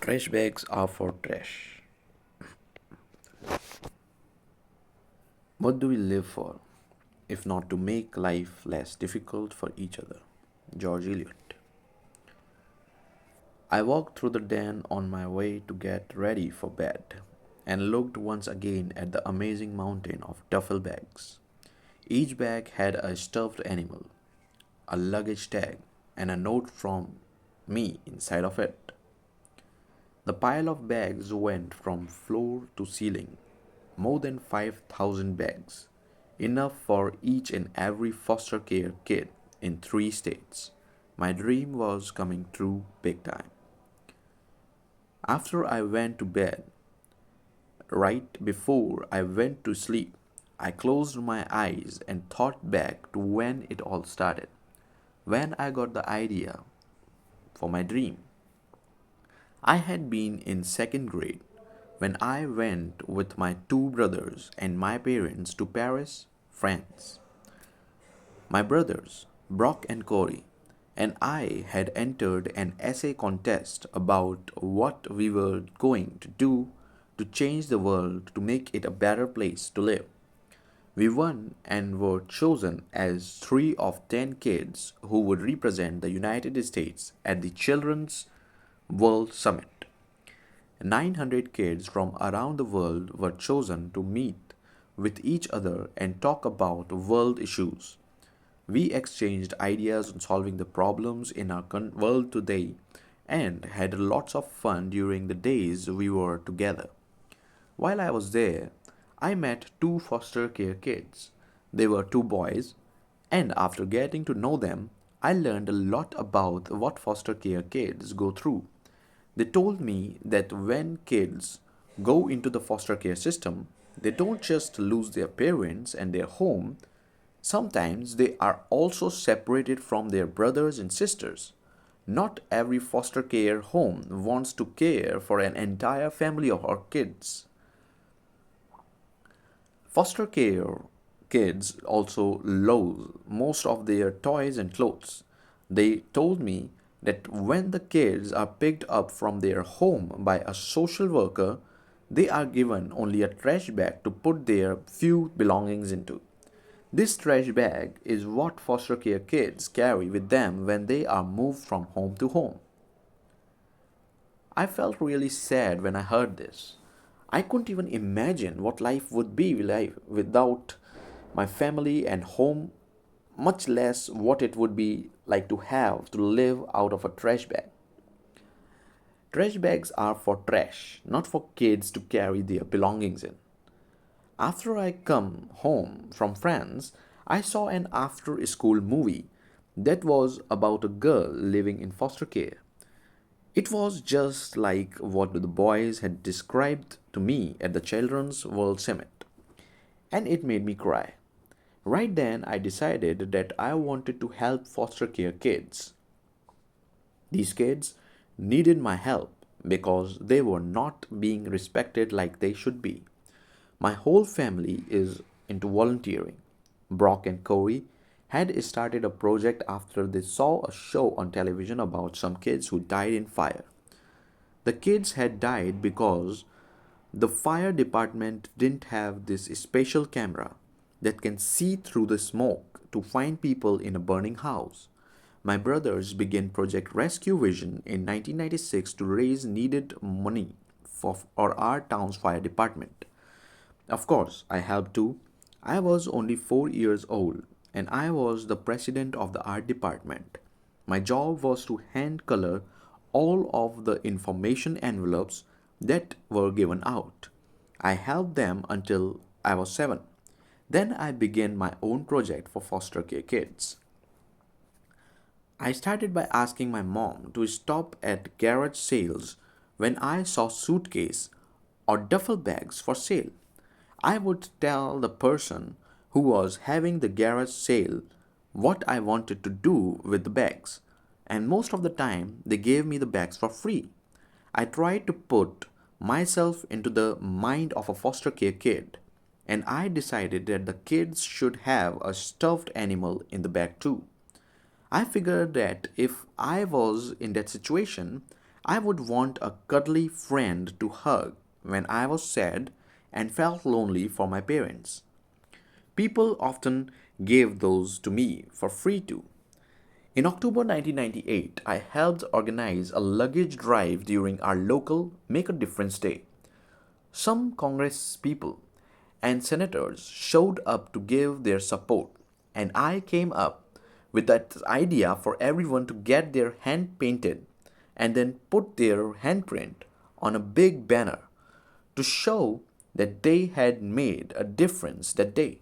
Trash bags are for trash. What do we live for, if not to make life less difficult for each other? George Eliot. I walked through the den on my way to get ready for bed and looked once again at the amazing mountain of duffel bags. Each bag had a stuffed animal, a luggage tag, and a note from me inside of it. The pile of bags went from floor to ceiling, more than 5,000 bags, enough for each and every foster care kid in 3 states. My dream was coming true big time. After I went to bed, right before I went to sleep, I closed my eyes and thought back to when it all started, when I got the idea for my dream. I had been in second grade when I went with my two brothers and my parents to Paris, France. My brothers, Brock and Corey, and I had entered an essay contest about what we were going to do to change the world to make it a better place to live. We won and were chosen as 3 of 10 kids who would represent the United States at the Children's World Summit. 900 kids from around the world were chosen to meet with each other and talk about world issues. We exchanged ideas on solving the problems in our world today and had lots of fun during the days we were together. While I was there, I met two foster care kids. They were two boys, and after getting to know them, I learned a lot about what foster care kids go through. They told me that when kids go into the foster care system, they don't just lose their parents and their home, sometimes they are also separated from their brothers and sisters. Not every foster care home wants to care for an entire family of our kids. Foster care kids also lose most of their toys and clothes. They told me that when the kids are picked up from their home by a social worker, they are given only a trash bag to put their few belongings into. This trash bag is what foster care kids carry with them when they are moved from home to home. I felt really sad when I heard this. I couldn't even imagine what life would be like without my family and home, much less what it would be like to have to live out of a trash bag. Trash bags are for trash, not for kids to carry their belongings in. After I come home from France, I saw an after school movie that was about a girl living in foster care. It was just like what the boys had described to me at the Children's World Summit, and it made me cry. Right then, I decided that I wanted to help foster care kids. These kids needed my help because they were not being respected like they should be. My whole family is into volunteering. Brock and Corey had started a project after they saw a show on television about some kids who died in fire. The kids had died because the fire department didn't have this special camera that can see through the smoke to find people in a burning house. My brothers began Project Rescue Vision in 1996 to raise needed money for our town's fire department. Of course, I helped too. I was only 4 years old and I was the president of the art department. My job was to hand color all of the information envelopes that were given out. I helped them until I was 7. Then I began my own project for foster care kids. I started by asking my mom to stop at garage sales when I saw suitcase or duffel bags for sale. I would tell the person who was having the garage sale what I wanted to do with the bags, and most of the time they gave me the bags for free. I tried to put myself into the mind of a foster care kid, and I decided that the kids should have a stuffed animal in the bag too. I figured that if I was in that situation, I would want a cuddly friend to hug when I was sad and felt lonely for my parents. People often gave those to me for free too. In October 1998, I helped organize a luggage drive during our local Make a Difference Day. Some Congress people and senators showed up to give their support, and I came up with that idea for everyone to get their hand painted and then put their handprint on a big banner to show that they had made a difference that day.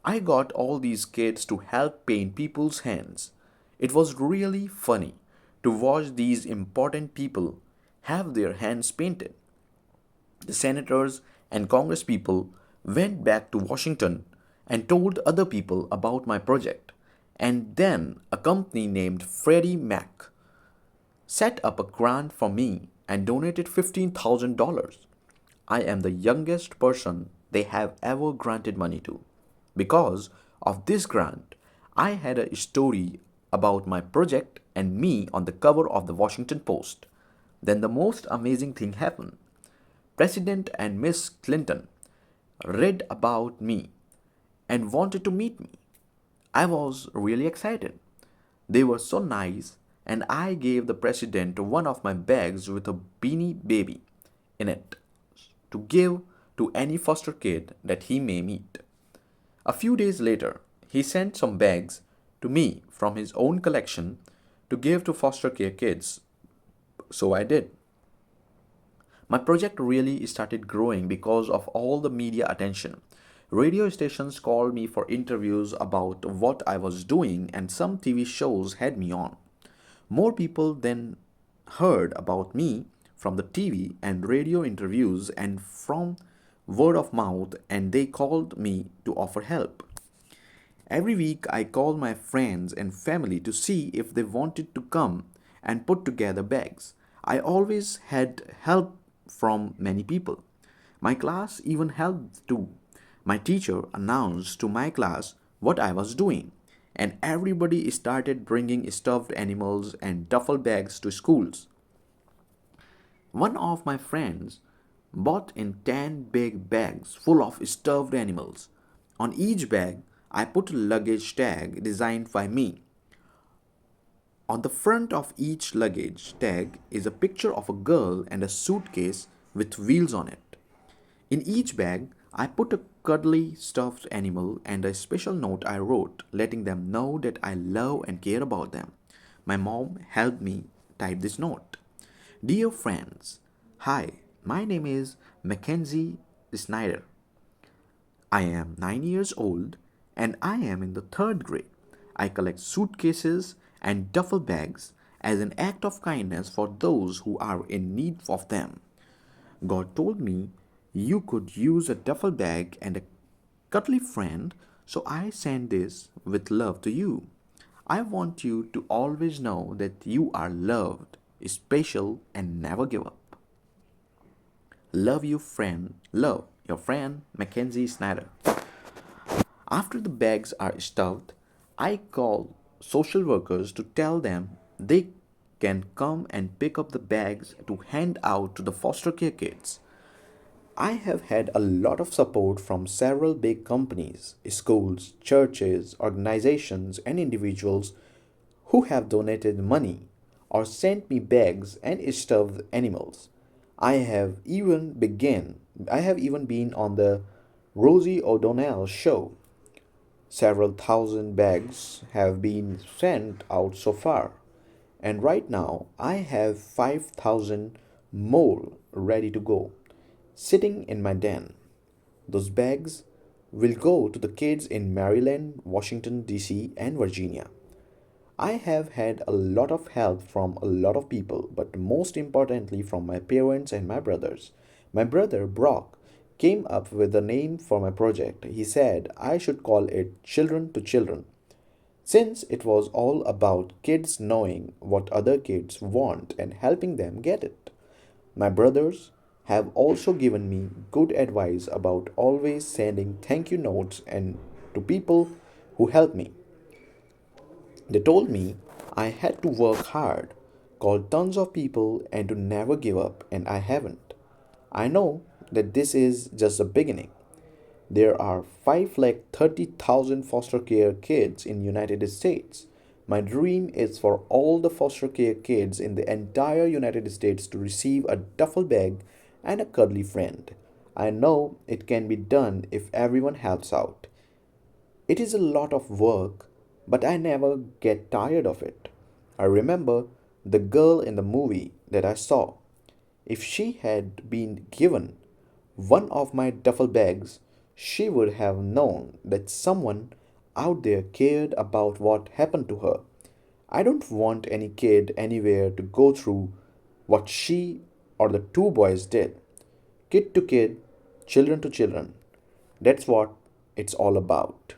I got all these kids to help paint people's hands. It was really funny to watch these important people have their hands painted. The senators and congresspeople went back to Washington and told other people about my project. And then a company named Freddie Mac set up a grant for me and donated $15,000. I am the youngest person they have ever granted money to. Because of this grant, I had a story about my project and me on the cover of the Washington Post. Then the most amazing thing happened. President and Miss Clinton read about me and wanted to meet me. I was really excited. They were so nice, and I gave the president one of my bags with a beanie baby in it to give to any foster kid that he may meet. A few days later, he sent some bags to me from his own collection to give to foster care kids, so I did. My project really started growing because of all the media attention. Radio stations called me for interviews about what I was doing, and some TV shows had me on. More people then heard about me from the TV and radio interviews and from word of mouth, and they called me to offer help. Every week, I called my friends and family to see if they wanted to come and put together bags. I always had help from many people. My class even helped too. My teacher announced to my class what I was doing, and everybody started bringing stuffed animals and duffel bags to schools. One of my friends bought in 10 big bags full of stuffed animals. On each bag, I put a luggage tag designed by me. On the front of each luggage tag is a picture of a girl and a suitcase with wheels on it. In each bag, I put a cuddly stuffed animal and a special note I wrote letting them know that I love and care about them. My mom helped me type this note. Dear friends, hi, my name is Mackenzie Snyder. I am 9 years old and I am in the third grade. I collect suitcases and duffel bags as an act of kindness for those who are in need of them. God told me you could use a duffel bag and a cuddly friend, so I send this with love to you. I want you to always know that you are loved, special, and never give up. Love you, friend. Love your friend, Mackenzie Snyder. After the bags are stuffed, I call social workers to tell them they can come and pick up the bags to hand out to the foster care kids. I have had a lot of support from several big companies, schools, churches, organizations, and individuals who have donated money or sent me bags and stuffed animals. I have even begun I have even been on the Rosie O'Donnell show. Several thousand bags have been sent out so far, and right now I have 5,000 more ready to go, sitting in my den. Those bags will go to the kids in Maryland, Washington, D.C., and Virginia. I have had a lot of help from a lot of people, but most importantly from my parents and my brothers. My brother, Brock, came up with a name for my project. He said I should call it Children to Children, since it was all about kids knowing what other kids want and helping them get it. My brothers have also given me good advice about always sending thank you notes and to people who help me. They told me I had to work hard, called tons of people, and to never give up, and I haven't. I know that this is just the beginning. There are 530,000 foster care kids in United States. My dream is for all the foster care kids in the entire United States to receive a duffel bag and a cuddly friend. I know it can be done if everyone helps out. It is a lot of work, but I never get tired of it. I remember the girl in the movie that I saw. If she had been given one of my duffel bags, she would have known that someone out there cared about what happened to her. I don't want any kid anywhere to go through what she or the two boys did. Kid to kid, children to children. That's what it's all about.